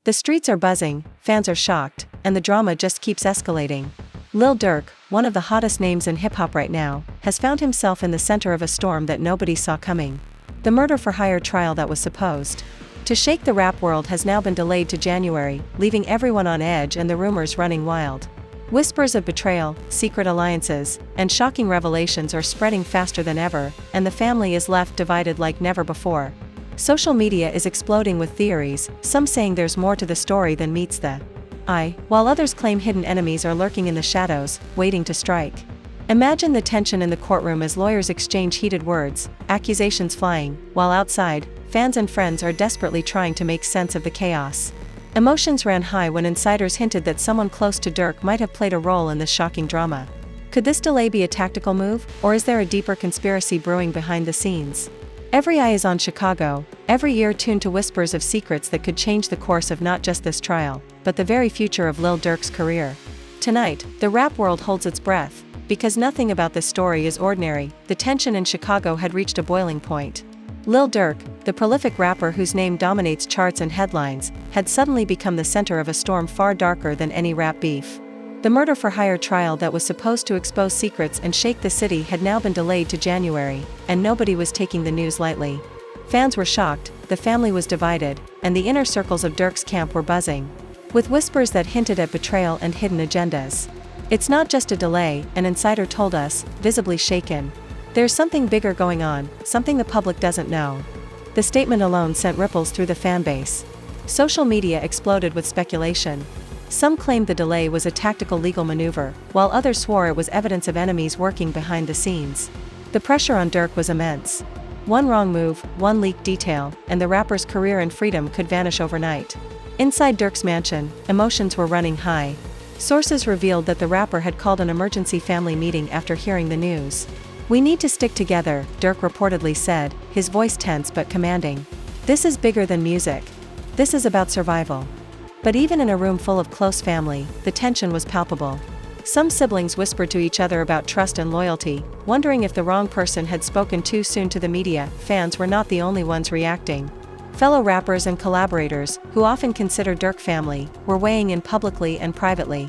The streets are buzzing, fans are shocked, and the drama just keeps escalating. Lil Durk, one of the hottest names in hip-hop right now, has found himself in the center of a storm that nobody saw coming. The murder-for-hire trial that was supposed to shake the rap world has now been delayed to January, leaving everyone on edge and the rumors running wild. Whispers of betrayal, secret alliances, and shocking revelations are spreading faster than ever, and the family is left divided like never before. Social media is exploding with theories, some saying there's more to the story than meets the eye, while others claim hidden enemies are lurking in the shadows, waiting to strike. Imagine the tension in the courtroom as lawyers exchange heated words, accusations flying, while outside, fans and friends are desperately trying to make sense of the chaos. Emotions ran high when insiders hinted that someone close to Durk might have played a role in this shocking drama. Could this delay be a tactical move, or is there a deeper conspiracy brewing behind the scenes? Every eye is on Chicago, every ear tuned to whispers of secrets that could change the course of not just this trial, but the very future of Lil Durk's career. Tonight, the rap world holds its breath, because nothing about this story is ordinary. The tension in Chicago had reached a boiling point. Lil Durk, the prolific rapper whose name dominates charts and headlines, had suddenly become the center of a storm far darker than any rap beef. The murder-for-hire trial that was supposed to expose secrets and shake the city had now been delayed to January, and nobody was taking the news lightly. Fans were shocked, the family was divided, and the inner circles of Durk's camp were buzzing with whispers that hinted at betrayal and hidden agendas. It's not just a delay, an insider told us, visibly shaken. There's something bigger going on, something the public doesn't know. The statement alone sent ripples through the fanbase. Social media exploded with speculation. Some claimed the delay was a tactical legal maneuver, while others swore it was evidence of enemies working behind the scenes. The pressure on Durk was immense. One wrong move, one leaked detail, and the rapper's career and freedom could vanish overnight. Inside Durk's mansion, emotions were running high. Sources revealed that the rapper had called an emergency family meeting after hearing the news. "We need to stick together," Durk reportedly said, his voice tense but commanding. "This is bigger than music. This is about survival." But even in a room full of close family, the tension was palpable. Some siblings whispered to each other about trust and loyalty, wondering if the wrong person had spoken too soon to the media. Fans were not the only ones reacting. Fellow rappers and collaborators, who often consider Durk family, were weighing in publicly and privately.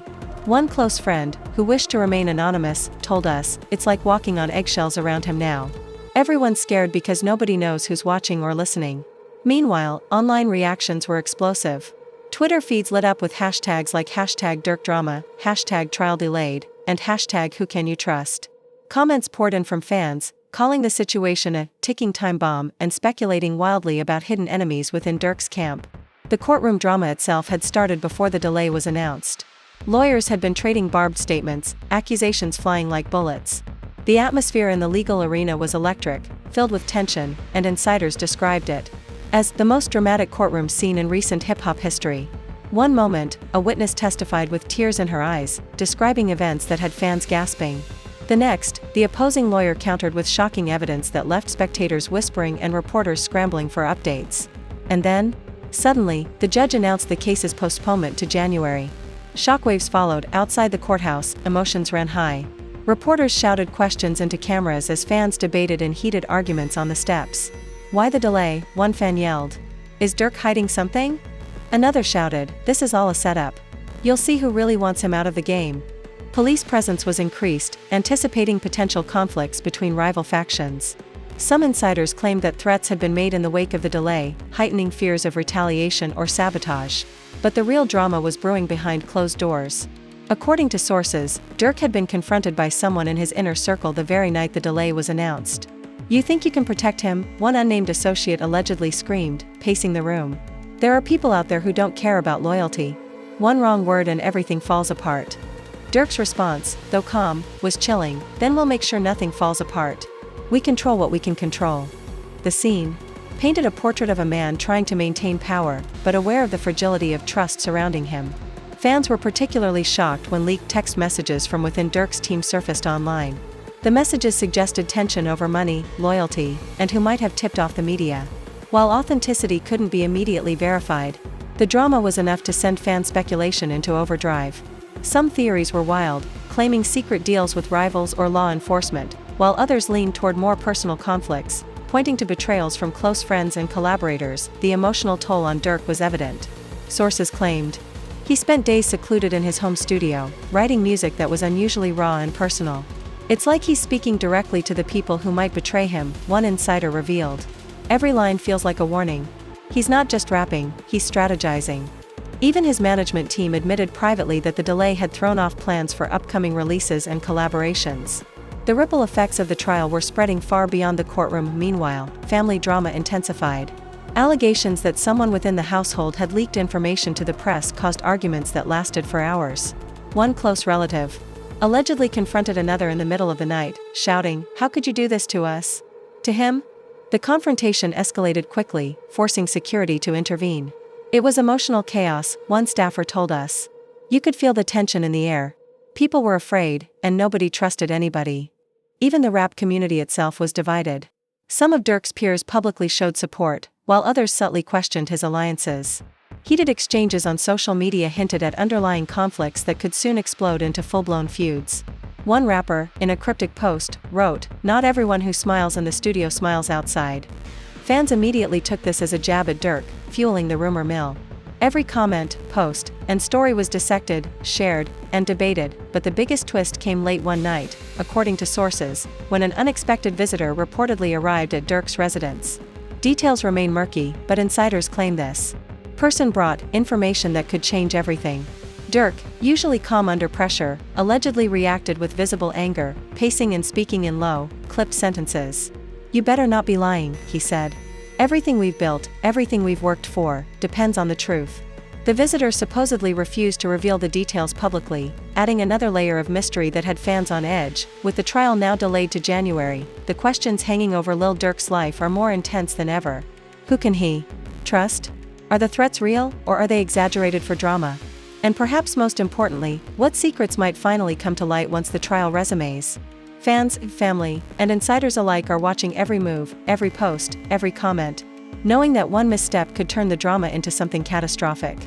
One close friend, who wished to remain anonymous, told us, "It's like walking on eggshells around him now. Everyone's scared because nobody knows who's watching or listening." Meanwhile, online reactions were explosive. Twitter feeds lit up with hashtags like #DurkDrama, #TrialDelayed, and #WhoCanYouTrust. Comments poured in from fans, calling the situation a ticking time bomb and speculating wildly about hidden enemies within Durk's camp. The courtroom drama itself had started before the delay was announced. Lawyers had been trading barbed statements, accusations flying like bullets. The atmosphere in the legal arena was electric, filled with tension, and insiders described it as the most dramatic courtroom scene in recent hip-hop history. One moment, a witness testified with tears in her eyes, describing events that had fans gasping. The next, the opposing lawyer countered with shocking evidence that left spectators whispering and reporters scrambling for updates. And then, suddenly, the judge announced the case's postponement to January. Shockwaves followed. Outside the courthouse, emotions ran high. Reporters shouted questions into cameras as fans debated in heated arguments on the steps. "Why the delay?" one fan yelled. "Is Durk hiding something?" Another shouted, "This is all a setup. You'll see who really wants him out of the game." Police presence was increased, anticipating potential conflicts between rival factions. Some insiders claimed that threats had been made in the wake of the delay, heightening fears of retaliation or sabotage. But the real drama was brewing behind closed doors. According to sources, Durk had been confronted by someone in his inner circle the very night the delay was announced. "You think you can protect him?" one unnamed associate allegedly screamed, pacing the room. "There are people out there who don't care about loyalty. One wrong word and everything falls apart." Durk's response, though calm, was chilling. "Then we'll make sure nothing falls apart. We control what we can control." The scene painted a portrait of a man trying to maintain power, but aware of the fragility of trust surrounding him. Fans were particularly shocked when leaked text messages from within Durk's team surfaced online. The messages suggested tension over money, loyalty, and who might have tipped off the media. While authenticity couldn't be immediately verified, the drama was enough to send fan speculation into overdrive. Some theories were wild, claiming secret deals with rivals or law enforcement, while others leaned toward more personal conflicts, pointing to betrayals from close friends and collaborators. The emotional toll on Durk was evident. sources claimed. He spent days secluded in his home studio, writing music that was unusually raw and personal. It's like he's speaking directly to the people who might betray him, one insider revealed. Every line feels like a warning. He's not just rapping, he's strategizing. Even his management team admitted privately that the delay had thrown off plans for upcoming releases and collaborations. The ripple effects of the trial were spreading far beyond the courtroom. Meanwhile, family drama intensified. Allegations that someone within the household had leaked information to the press caused arguments that lasted for hours. One close relative allegedly confronted another in the middle of the night, shouting, "How could you do this to us?" To him? The confrontation escalated quickly, forcing security to intervene. It was emotional chaos, one staffer told us. You could feel the tension in the air. People were afraid, and nobody trusted anybody. Even the rap community itself was divided. Some of Durk's peers publicly showed support, while others subtly questioned his alliances. Heated exchanges on social media hinted at underlying conflicts that could soon explode into full-blown feuds. One rapper, in a cryptic post, wrote, "Not everyone who smiles in the studio smiles outside." Fans immediately took this as a jab at Durk, fueling the rumor mill. Every comment, post, and story was dissected, shared, and debated, but the biggest twist came late one night, according to sources, when an unexpected visitor reportedly arrived at Durk's residence. Details remain murky, but insiders claim this person brought information that could change everything. Durk, usually calm under pressure, allegedly reacted with visible anger, pacing and speaking in low, clipped sentences. "You better not be lying," he said. "Everything we've built, everything we've worked for, depends on the truth." The visitor supposedly refused to reveal the details publicly, adding another layer of mystery that had fans on edge. With the trial now delayed to January, the questions hanging over Lil Durk's life are more intense than ever. Who can he trust? Are the threats real, or are they exaggerated for drama? And perhaps most importantly, what secrets might finally come to light once the trial resumes? Fans, family, and insiders alike are watching every move, every post, every comment, knowing that one misstep could turn the drama into something catastrophic.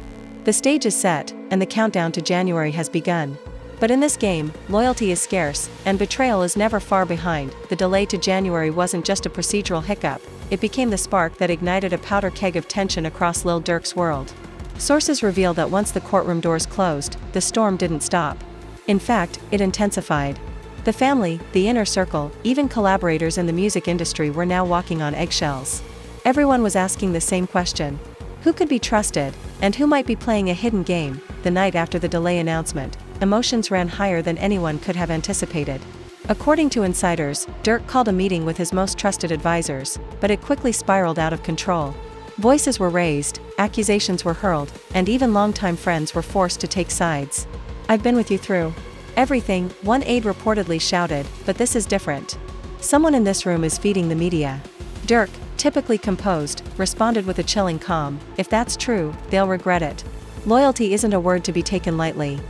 The stage is set, and the countdown to January has begun. But in this game, loyalty is scarce, and betrayal is never far behind. The delay to January wasn't just a procedural hiccup, it became the spark that ignited a powder keg of tension across Lil Durk's world. Sources reveal that once the courtroom doors closed, the storm didn't stop. In fact, it intensified. The family, the inner circle, even collaborators in the music industry were now walking on eggshells. Everyone was asking the same question. Who could be trusted, and who might be playing a hidden game? The night after the delay announcement, emotions ran higher than anyone could have anticipated. According to insiders, Durk called a meeting with his most trusted advisors, but it quickly spiraled out of control. Voices were raised, accusations were hurled, and even longtime friends were forced to take sides. "I've been with you through everything," one aide reportedly shouted, "but this is different. Someone in this room is feeding the media." Durk, typically composed, responded with a chilling calm, "If that's true, they'll regret it. Loyalty isn't a word to be taken lightly."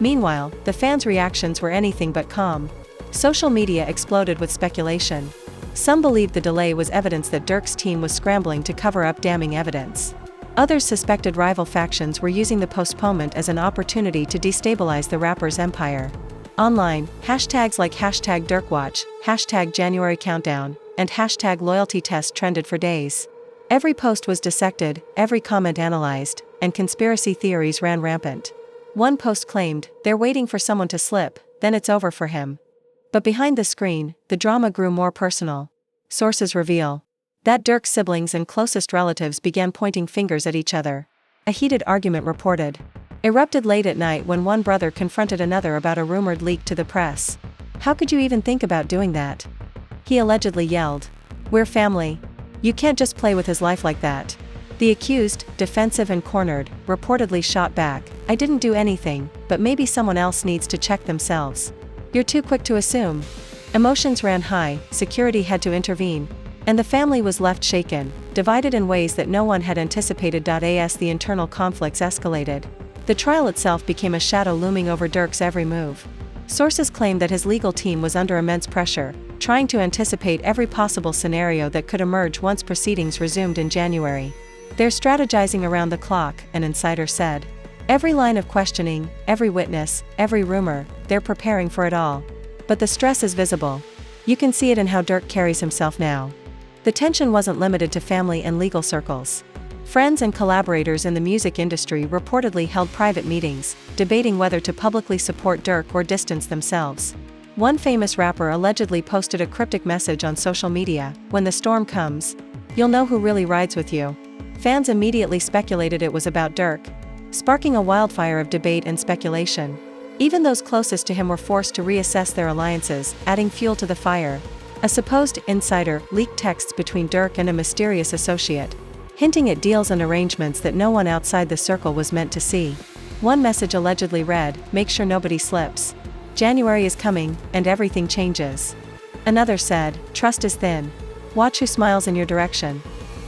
Meanwhile, the fans' reactions were anything but calm. Social media exploded with speculation. Some believed the delay was evidence that Durk's team was scrambling to cover up damning evidence. Others suspected rival factions were using the postponement as an opportunity to destabilize the rapper's empire. Online, hashtags like #DurkWatch, #JanuaryCountdown, and #LoyaltyTest trended for days. Every post was dissected, every comment analyzed, and conspiracy theories ran rampant. One post claimed, "They're waiting for someone to slip, then it's over for him." But behind the screen, the drama grew more personal. Sources reveal that Durk's siblings and closest relatives began pointing fingers at each other. A heated argument erupted late at night when one brother confronted another about a rumored leak to the press. "How could you even think about doing that?" he allegedly yelled. "We're family. You can't just play with his life like that." The accused, defensive and cornered, reportedly shot back, "I didn't do anything, but maybe someone else needs to check themselves. You're too quick to assume." Emotions ran high, security had to intervene, and the family was left shaken, divided in ways that no one had anticipated. As the internal conflicts escalated, the trial itself became a shadow looming over Durk's every move. Sources claim that his legal team was under immense pressure, trying to anticipate every possible scenario that could emerge once proceedings resumed in January. "They're strategizing around the clock," an insider said. "Every line of questioning, every witness, every rumor, they're preparing for it all." But the stress is visible. You can see it in how Durk carries himself now. The tension wasn't limited to family and legal circles. Friends and collaborators in the music industry reportedly held private meetings, debating whether to publicly support Durk or distance themselves. One famous rapper allegedly posted a cryptic message on social media: "When the storm comes, you'll know who really rides with you." Fans immediately speculated it was about Durk, sparking a wildfire of debate and speculation. Even those closest to him were forced to reassess their alliances, adding fuel to the fire. A supposed insider leaked texts between Durk and a mysterious associate, hinting at deals and arrangements that no one outside the circle was meant to see. One message allegedly read, "Make sure nobody slips. January is coming, and everything changes." Another said, "Trust is thin. Watch who smiles in your direction."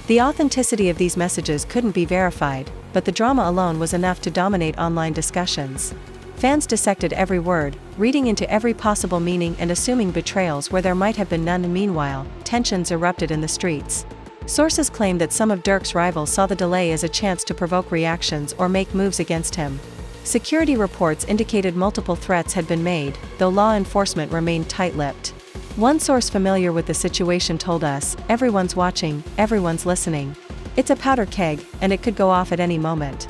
The authenticity of these messages couldn't be verified, but the drama alone was enough to dominate online discussions. Fans dissected every word, reading into every possible meaning and assuming betrayals where there might have been none. Meanwhile, tensions erupted in the streets. Sources claim that some of Durk's rivals saw the delay as a chance to provoke reactions or make moves against him. Security reports indicated multiple threats had been made, though law enforcement remained tight-lipped. One source familiar with the situation told us, "Everyone's watching, everyone's listening. It's a powder keg, and it could go off at any moment."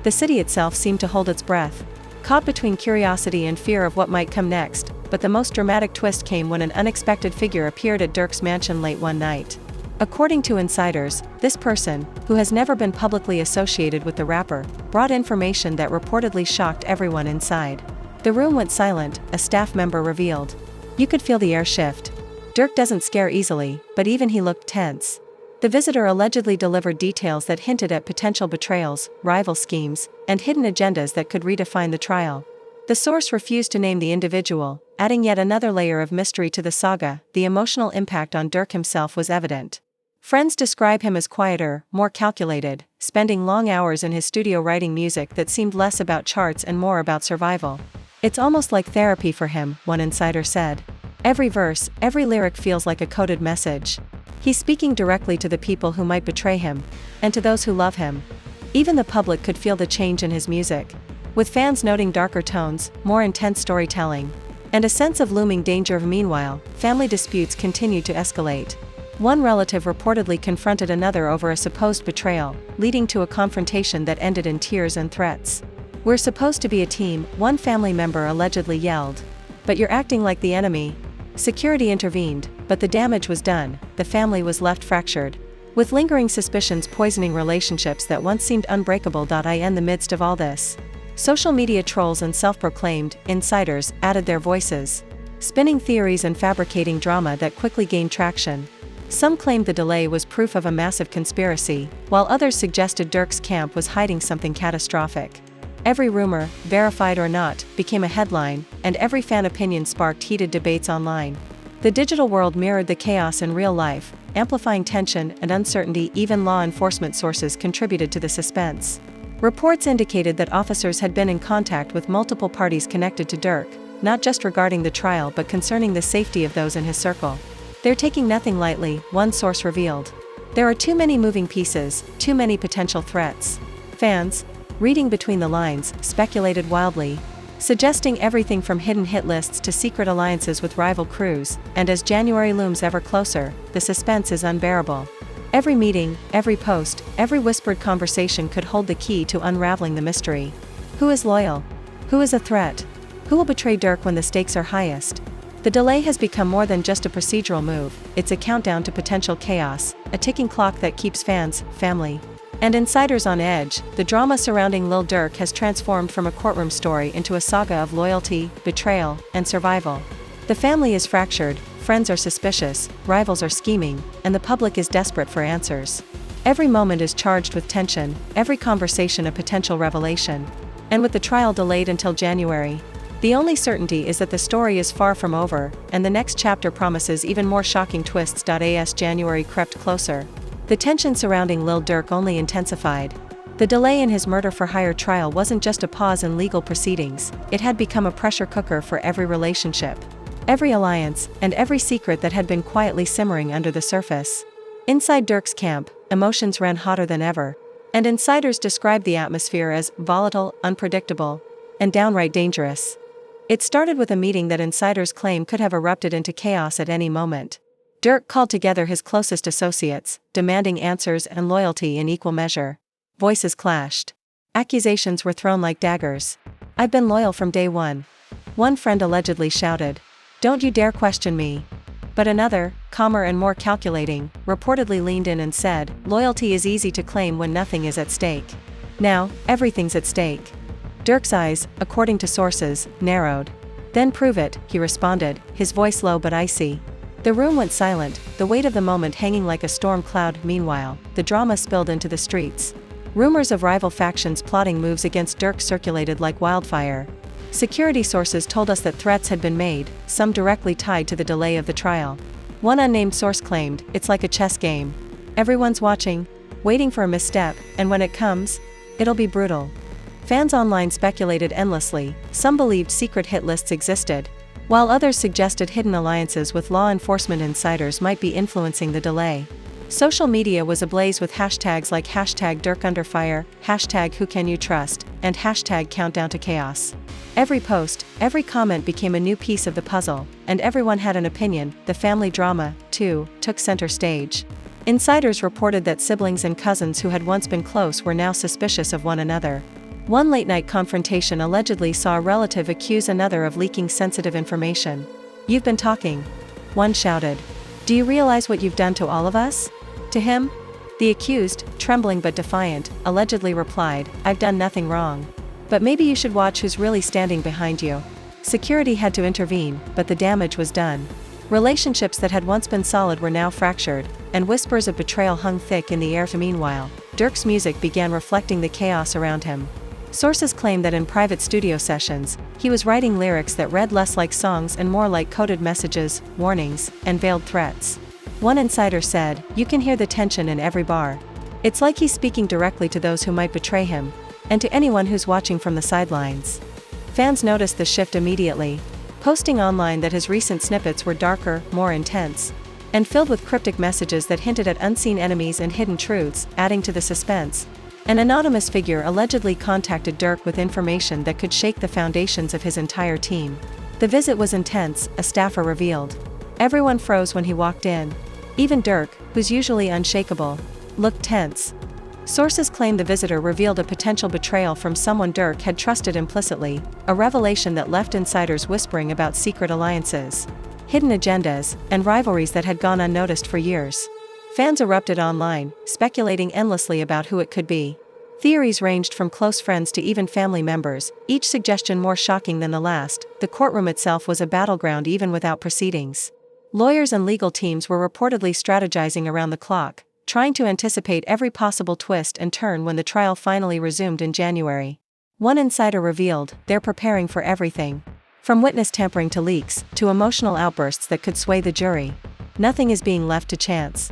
The city itself seemed to hold its breath, caught between curiosity and fear of what might come next, but the most dramatic twist came when an unexpected figure appeared at Durk's mansion late one night. According to insiders, this person, who has never been publicly associated with the rapper, brought information that reportedly shocked everyone inside. The room went silent, a staff member revealed. You could feel the air shift. Durk doesn't scare easily, but even he looked tense. The visitor allegedly delivered details that hinted at potential betrayals, rival schemes, and hidden agendas that could redefine the trial. The source refused to name the individual, adding yet another layer of mystery to the saga. The emotional impact on Durk himself was evident. Friends describe him as quieter, more calculated, spending long hours in his studio writing music that seemed less about charts and more about survival. "It's almost like therapy for him," one insider said. "Every verse, every lyric feels like a coded message. He's speaking directly to the people who might betray him, and to those who love him." Even the public could feel the change in his music, with fans noting darker tones, more intense storytelling, and a sense of looming danger. Meanwhile, family disputes continued to escalate. One relative reportedly confronted another over a supposed betrayal, leading to a confrontation that ended in tears and threats. "We're supposed to be a team," one family member allegedly yelled. "But you're acting like the enemy." Security intervened, but the damage was done. The family was left fractured, with lingering suspicions poisoning relationships that once seemed unbreakable. In the midst of all this, social media trolls and self-proclaimed insiders added their voices, spinning theories and fabricating drama that quickly gained traction. Some claimed the delay was proof of a massive conspiracy, while others suggested Durk's camp was hiding something catastrophic. Every rumor, verified or not, became a headline, and every fan opinion sparked heated debates online. The digital world mirrored the chaos in real life, amplifying tension and uncertainty. Even law enforcement sources contributed to the suspense. Reports indicated that officers had been in contact with multiple parties connected to Durk, not just regarding the trial but concerning the safety of those in his circle. "They're taking nothing lightly," one source revealed. "There are too many moving pieces, too many potential threats." Fans, reading between the lines, speculated wildly, suggesting everything from hidden hit lists to secret alliances with rival crews. And as January looms ever closer, the suspense is unbearable. Every meeting, every post, every whispered conversation could hold the key to unraveling the mystery. Who is loyal? Who is a threat? Who will betray Durk when the stakes are highest? The delay has become more than just a procedural move, it's a countdown to potential chaos, a ticking clock that keeps fans, family, and insiders on edge. The drama surrounding Lil Durk has transformed from a courtroom story into a saga of loyalty, betrayal, and survival. The family is fractured, friends are suspicious, rivals are scheming, and the public is desperate for answers. Every moment is charged with tension, every conversation a potential revelation. And with the trial delayed until January, the only certainty is that the story is far from over, and the next chapter promises even more shocking twists. As January crept closer, the tension surrounding Lil Durk only intensified. The delay in his murder-for-hire trial wasn't just a pause in legal proceedings, it had become a pressure cooker for every relationship, every alliance, and every secret that had been quietly simmering under the surface. Inside Durk's camp, emotions ran hotter than ever, and insiders described the atmosphere as volatile, unpredictable, and downright dangerous. It started with a meeting that insiders claim could have erupted into chaos at any moment. Durk called together his closest associates, demanding answers and loyalty in equal measure. Voices clashed. Accusations were thrown like daggers. "I've been loyal from day one," one friend allegedly shouted. "Don't you dare question me." But another, calmer and more calculating, reportedly leaned in and said, "Loyalty is easy to claim when nothing is at stake. Now, everything's at stake." Durk's eyes, according to sources, narrowed. "Then prove it," he responded, his voice low but icy. The room went silent, the weight of the moment hanging like a storm cloud. Meanwhile, the drama spilled into the streets. Rumors of rival factions plotting moves against Durk circulated like wildfire. Security sources told us that threats had been made, some directly tied to the delay of the trial. One unnamed source claimed, "It's like a chess game. Everyone's watching, waiting for a misstep, and when it comes, it'll be brutal." Fans online speculated endlessly. Some believed secret hit lists existed, while others suggested hidden alliances with law enforcement insiders might be influencing the delay. Social media was ablaze with hashtags like #DurkUnderFire, #WhoCanYouTrust, and #CountdownToChaos. Every post, every comment became a new piece of the puzzle, and everyone had an opinion. The family drama, too, took center stage. Insiders reported that siblings and cousins who had once been close were now suspicious of one another. One late-night confrontation allegedly saw a relative accuse another of leaking sensitive information. "You've been talking," one shouted. "Do you realize what you've done to all of us?" To him, the accused, trembling but defiant, allegedly replied, "I've done nothing wrong. But maybe you should watch who's really standing behind you." Security had to intervene, but the damage was done. Relationships that had once been solid were now fractured, and whispers of betrayal hung thick in the air. Meanwhile, Durk's music began reflecting the chaos around him. Sources claim that in private studio sessions, he was writing lyrics that read less like songs and more like coded messages, warnings, and veiled threats. One insider said, "You can hear the tension in every bar. It's like he's speaking directly to those who might betray him, and to anyone who's watching from the sidelines." Fans noticed the shift immediately, posting online that his recent snippets were darker, more intense, and filled with cryptic messages that hinted at unseen enemies and hidden truths. Adding to the suspense, an anonymous figure allegedly contacted Durk with information that could shake the foundations of his entire team. The visit was intense, a staffer revealed. Everyone froze when he walked in. Even Durk, who's usually unshakable, looked tense. Sources claim the visitor revealed a potential betrayal from someone Durk had trusted implicitly, a revelation that left insiders whispering about secret alliances, hidden agendas, and rivalries that had gone unnoticed for years. Fans erupted online, speculating endlessly about who it could be. Theories ranged from close friends to even family members, each suggestion more shocking than the last. The courtroom itself was a battleground even without proceedings. Lawyers and legal teams were reportedly strategizing around the clock, trying to anticipate every possible twist and turn when the trial finally resumed in January. One insider revealed, "They're preparing for everything. From witness tampering to leaks, to emotional outbursts that could sway the jury. Nothing is being left to chance."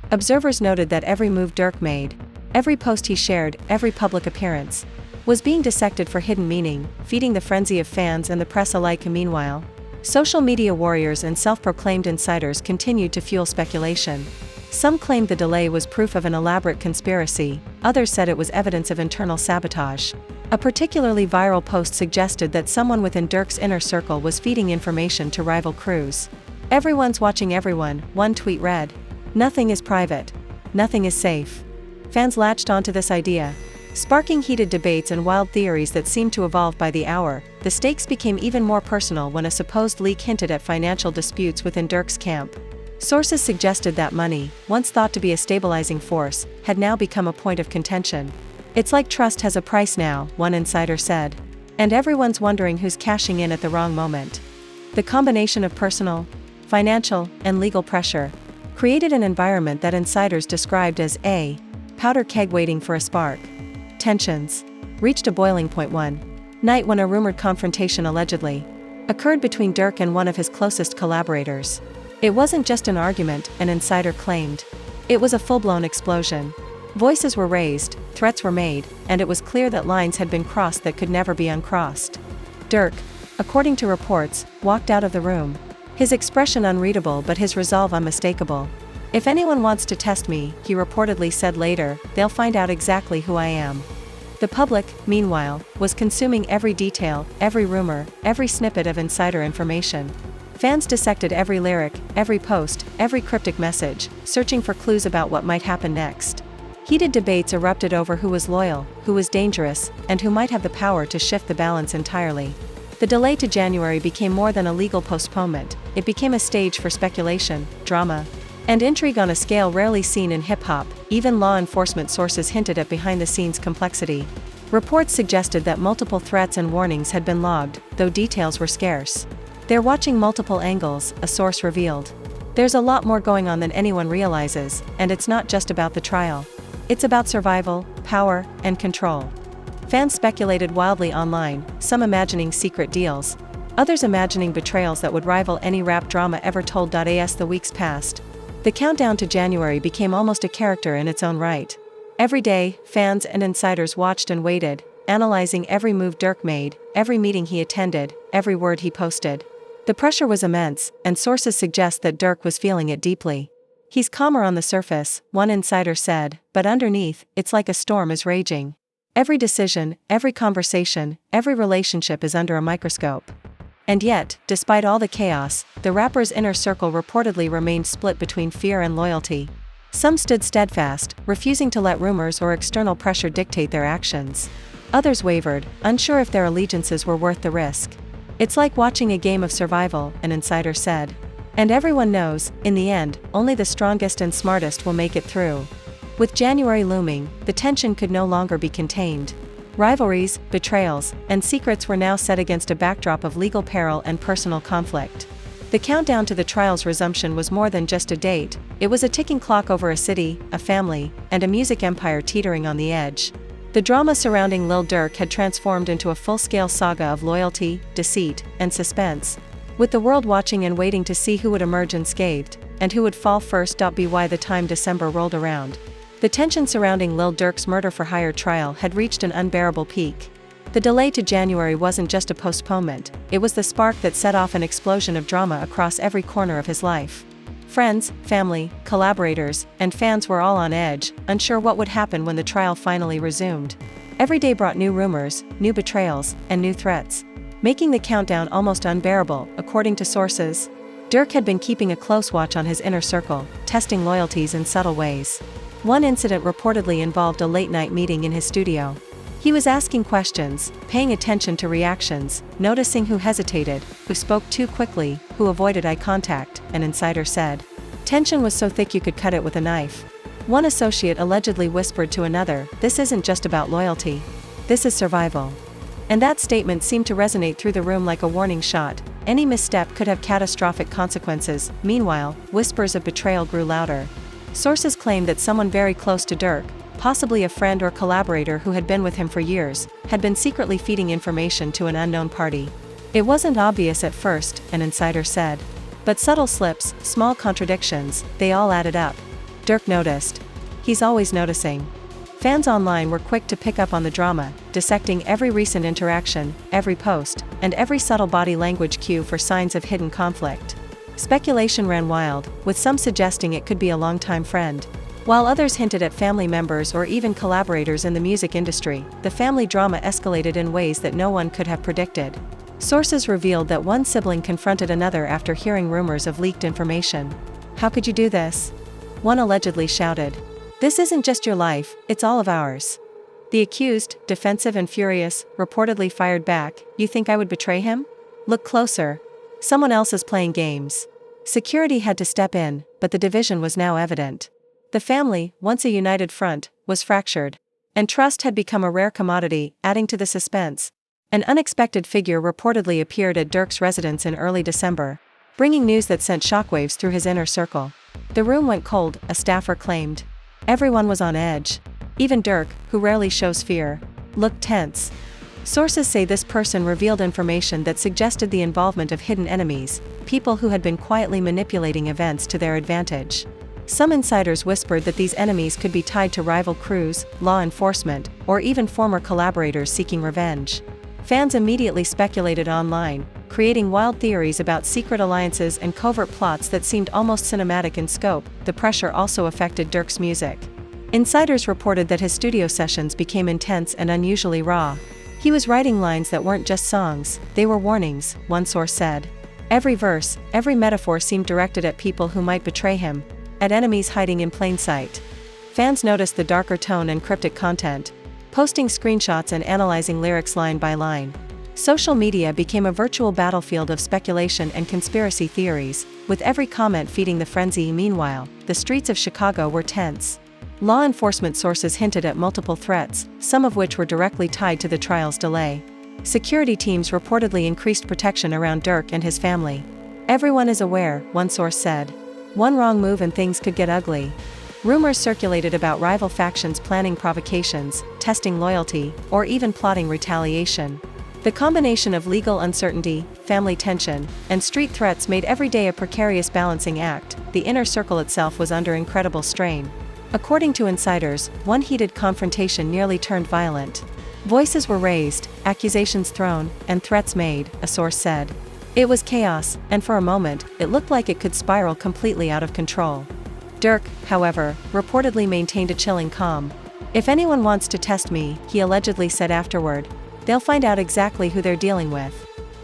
Observers noted that every move Durk made, every post he shared, every public appearance, was being dissected for hidden meaning, feeding the frenzy of fans and the press alike. Meanwhile, social media warriors and self-proclaimed insiders continued to fuel speculation. Some claimed the delay was proof of an elaborate conspiracy, others said it was evidence of internal sabotage. A particularly viral post suggested that someone within Durk's inner circle was feeding information to rival crews. "Everyone's watching everyone," one tweet read. "Nothing is private. Nothing is safe." Fans latched onto this idea, sparking heated debates and wild theories that seemed to evolve by the hour. The stakes became even more personal when a supposed leak hinted at financial disputes within Durk's camp. Sources suggested that money, once thought to be a stabilizing force, had now become a point of contention. "It's like trust has a price now," one insider said. "And everyone's wondering who's cashing in at the wrong moment." The combination of personal, financial, and legal pressure created an environment that insiders described as a powder keg waiting for a spark. Tensions reached a boiling point one night when a rumored confrontation allegedly occurred between Durk and one of his closest collaborators. It wasn't just an argument, an insider claimed. It was a full-blown explosion. Voices were raised, threats were made, and it was clear that lines had been crossed that could never be uncrossed. Durk, according to reports, walked out of the room, his expression unreadable but his resolve unmistakable. "If anyone wants to test me," he reportedly said later, "they'll find out exactly who I am." The public, meanwhile, was consuming every detail, every rumor, every snippet of insider information. Fans dissected every lyric, every post, every cryptic message, searching for clues about what might happen next. Heated debates erupted over who was loyal, who was dangerous, and who might have the power to shift the balance entirely. The delay to January became more than a legal postponement, it became a stage for speculation, drama, and intrigue on a scale rarely seen in hip-hop. Even law enforcement sources hinted at behind-the-scenes complexity. Reports suggested that multiple threats and warnings had been logged, though details were scarce. "They're watching multiple angles," a source revealed. "There's a lot more going on than anyone realizes, and it's not just about the trial. It's about survival, power, and control." Fans speculated wildly online, some imagining secret deals, others imagining betrayals that would rival any rap drama ever told. As the weeks passed, the countdown to January became almost a character in its own right. Every day, fans and insiders watched and waited, analyzing every move Durk made, every meeting he attended, every word he posted. The pressure was immense, and sources suggest that Durk was feeling it deeply. "He's calmer on the surface," one insider said, "but underneath, it's like a storm is raging. Every decision, every conversation, every relationship is under a microscope." And yet, despite all the chaos, the rapper's inner circle reportedly remained split between fear and loyalty. Some stood steadfast, refusing to let rumors or external pressure dictate their actions. Others wavered, unsure if their allegiances were worth the risk. "It's like watching a game of survival," an insider said. "And everyone knows, in the end, only the strongest and smartest will make it through." With January looming, the tension could no longer be contained. Rivalries, betrayals, and secrets were now set against a backdrop of legal peril and personal conflict. The countdown to the trial's resumption was more than just a date, it was a ticking clock over a city, a family, and a music empire teetering on the edge. The drama surrounding Lil Durk had transformed into a full-scale saga of loyalty, deceit, and suspense, with the world watching and waiting to see who would emerge unscathed, and who would fall first. By the time December rolled around, the tension surrounding Lil Durk's murder-for-hire trial had reached an unbearable peak. The delay to January wasn't just a postponement, it was the spark that set off an explosion of drama across every corner of his life. Friends, family, collaborators, and fans were all on edge, unsure what would happen when the trial finally resumed. Every day brought new rumors, new betrayals, and new threats, making the countdown almost unbearable. According to sources, Durk had been keeping a close watch on his inner circle, testing loyalties in subtle ways. One incident reportedly involved a late-night meeting in his studio. He was asking questions, paying attention to reactions, noticing who hesitated, who spoke too quickly, who avoided eye contact, an insider said. Tension was so thick you could cut it with a knife. One associate allegedly whispered to another, "This isn't just about loyalty. This is survival." And that statement seemed to resonate through the room like a warning shot. Any misstep could have catastrophic consequences. Meanwhile, whispers of betrayal grew louder. Sources claimed that someone very close to Durk, possibly a friend or collaborator who had been with him for years, had been secretly feeding information to an unknown party. It wasn't obvious at first, an insider said. But subtle slips, small contradictions, they all added up. Durk noticed. He's always noticing. Fans online were quick to pick up on the drama, dissecting every recent interaction, every post, and every subtle body language cue for signs of hidden conflict. Speculation ran wild, with some suggesting it could be a longtime friend, while others hinted at family members or even collaborators in the music industry. The family drama escalated in ways that no one could have predicted. Sources revealed that one sibling confronted another after hearing rumors of leaked information. "How could you do this?" one allegedly shouted. "This isn't just your life, it's all of ours." The accused, defensive and furious, reportedly fired back, "You think I would betray him? Look closer. Someone else is playing games." Security had to step in, but the division was now evident. The family, once a united front, was fractured. And trust had become a rare commodity, adding to the suspense. An unexpected figure reportedly appeared at Durk's residence in early December, bringing news that sent shockwaves through his inner circle. The room went cold, a staffer claimed. Everyone was on edge. Even Durk, who rarely shows fear, looked tense. Sources say this person revealed information that suggested the involvement of hidden enemies, people who had been quietly manipulating events to their advantage. Some insiders whispered that these enemies could be tied to rival crews, law enforcement, or even former collaborators seeking revenge. Fans immediately speculated online, creating wild theories about secret alliances and covert plots that seemed almost cinematic in scope. The pressure also affected Durk's music. Insiders reported that his studio sessions became intense and unusually raw. He was writing lines that weren't just songs, they were warnings, one source said. Every verse, every metaphor seemed directed at people who might betray him, at enemies hiding in plain sight. Fans noticed the darker tone and cryptic content, posting screenshots and analyzing lyrics line by line. Social media became a virtual battlefield of speculation and conspiracy theories, with every comment feeding the frenzy. Meanwhile, the streets of Chicago were tense. Law enforcement sources hinted at multiple threats, some of which were directly tied to the trial's delay. Security teams reportedly increased protection around Durk and his family. "Everyone is aware," one source said. "One wrong move and things could get ugly." Rumors circulated about rival factions planning provocations, testing loyalty, or even plotting retaliation. The combination of legal uncertainty, family tension, and street threats made every day a precarious balancing act. The inner circle itself was under incredible strain. According to insiders, one heated confrontation nearly turned violent. Voices were raised, accusations thrown, and threats made, a source said. It was chaos, and for a moment, it looked like it could spiral completely out of control. Durk, however, reportedly maintained a chilling calm. "If anyone wants to test me," he allegedly said afterward, "they'll find out exactly who they're dealing with."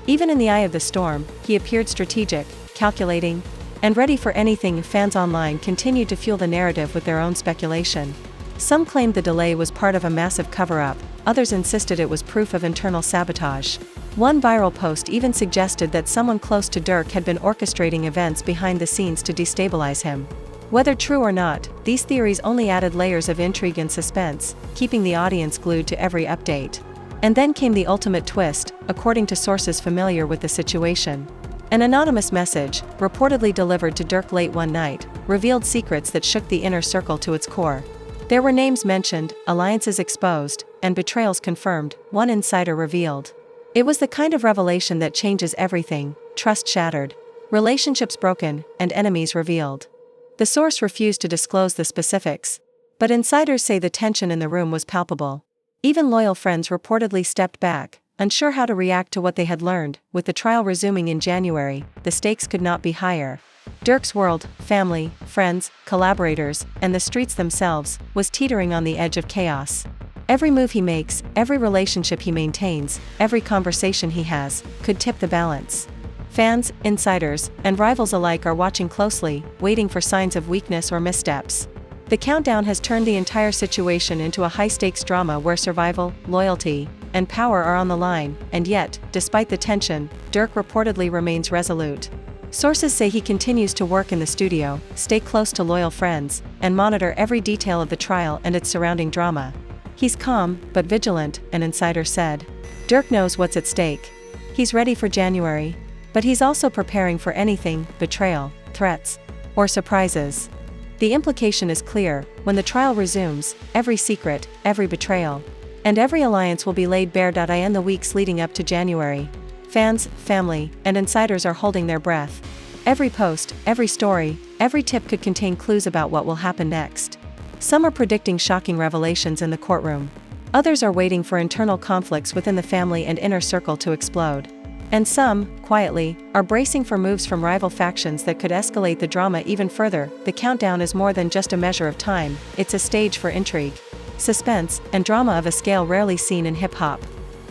Even in the eye of the storm, he appeared strategic, calculating, and ready for anything. Fans online continued to fuel the narrative with their own speculation. Some claimed the delay was part of a massive cover-up, others insisted it was proof of internal sabotage. One viral post even suggested that someone close to Durk had been orchestrating events behind the scenes to destabilize him. Whether true or not, these theories only added layers of intrigue and suspense, keeping the audience glued to every update. And then came the ultimate twist, according to sources familiar with the situation. An anonymous message, reportedly delivered to Durk late one night, revealed secrets that shook the inner circle to its core. There were names mentioned, alliances exposed, and betrayals confirmed, one insider revealed. It was the kind of revelation that changes everything: trust shattered, relationships broken, and enemies revealed. The source refused to disclose the specifics, but insiders say the tension in the room was palpable. Even loyal friends reportedly stepped back, unsure how to react to what they had learned. With the trial resuming in January, the stakes could not be higher. Durk's world, family, friends, collaborators, and the streets themselves, was teetering on the edge of chaos. Every move he makes, every relationship he maintains, every conversation he has, could tip the balance. Fans, insiders, and rivals alike are watching closely, waiting for signs of weakness or missteps. The countdown has turned the entire situation into a high-stakes drama where survival, loyalty, and power are on the line, and yet, despite the tension, Durk reportedly remains resolute. Sources say he continues to work in the studio, stay close to loyal friends, and monitor every detail of the trial and its surrounding drama. He's calm, but vigilant, an insider said. Durk knows what's at stake. He's ready for January, but he's also preparing for anything: betrayal, threats, or surprises. The implication is clear: when the trial resumes, every secret, every betrayal, and every alliance will be laid bare. In the weeks leading up to January, fans, family, and insiders are holding their breath. Every post, every story, every tip could contain clues about what will happen next. Some are predicting shocking revelations in the courtroom. Others are waiting for internal conflicts within the family and inner circle to explode. And some, quietly, are bracing for moves from rival factions that could escalate the drama even further. The countdown is more than just a measure of time, it's a stage for intrigue, suspense, and drama of a scale rarely seen in hip-hop.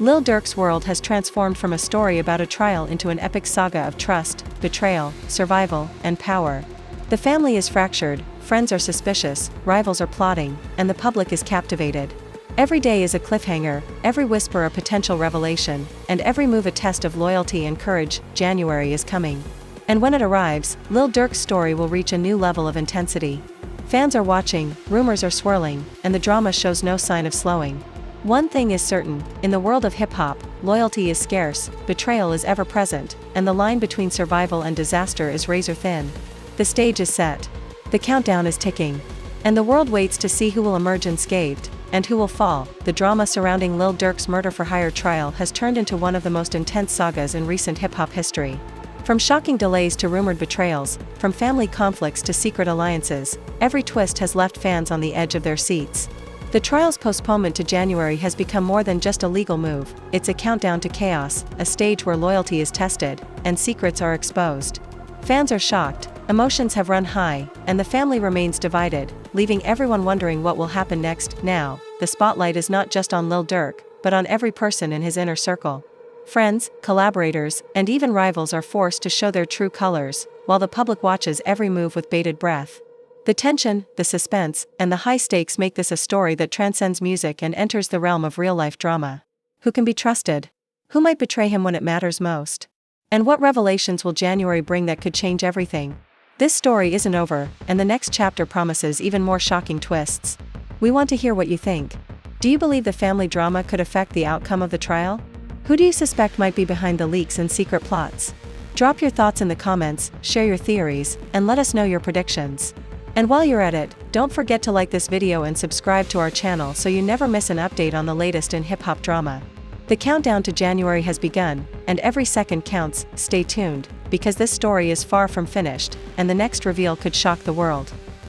Lil Durk's world has transformed from a story about a trial into an epic saga of trust, betrayal, survival, and power. The family is fractured, friends are suspicious, rivals are plotting, and the public is captivated. Every day is a cliffhanger, every whisper a potential revelation, and every move a test of loyalty and courage. January is coming. And when it arrives, Lil Durk's story will reach a new level of intensity. Fans are watching, rumors are swirling, and the drama shows no sign of slowing. One thing is certain: in the world of hip-hop, loyalty is scarce, betrayal is ever present, and the line between survival and disaster is razor thin. The stage is set. The countdown is ticking. And the world waits to see who will emerge unscathed, and who will fall. The drama surrounding Lil Durk's murder-for-hire trial has turned into one of the most intense sagas in recent hip-hop history. From shocking delays to rumored betrayals, from family conflicts to secret alliances, every twist has left fans on the edge of their seats. The trial's postponement to January has become more than just a legal move, it's a countdown to chaos, a stage where loyalty is tested, and secrets are exposed. Fans are shocked, emotions have run high, and the family remains divided, leaving everyone wondering what will happen next. Now, the spotlight is not just on Lil Durk, but on every person in his inner circle. Friends, collaborators, and even rivals are forced to show their true colors, while the public watches every move with bated breath. The tension, the suspense, and the high stakes make this a story that transcends music and enters the realm of real-life drama. Who can be trusted? Who might betray him when it matters most? And what revelations will January bring that could change everything? This story isn't over, and the next chapter promises even more shocking twists. We want to hear what you think. Do you believe the family drama could affect the outcome of the trial? Who do you suspect might be behind the leaks and secret plots? Drop your thoughts in the comments, share your theories, and let us know your predictions. And while you're at it, don't forget to like this video and subscribe to our channel so you never miss an update on the latest in hip-hop drama. The countdown to January has begun, and every second counts. Stay tuned, because this story is far from finished, and the next reveal could shock the world.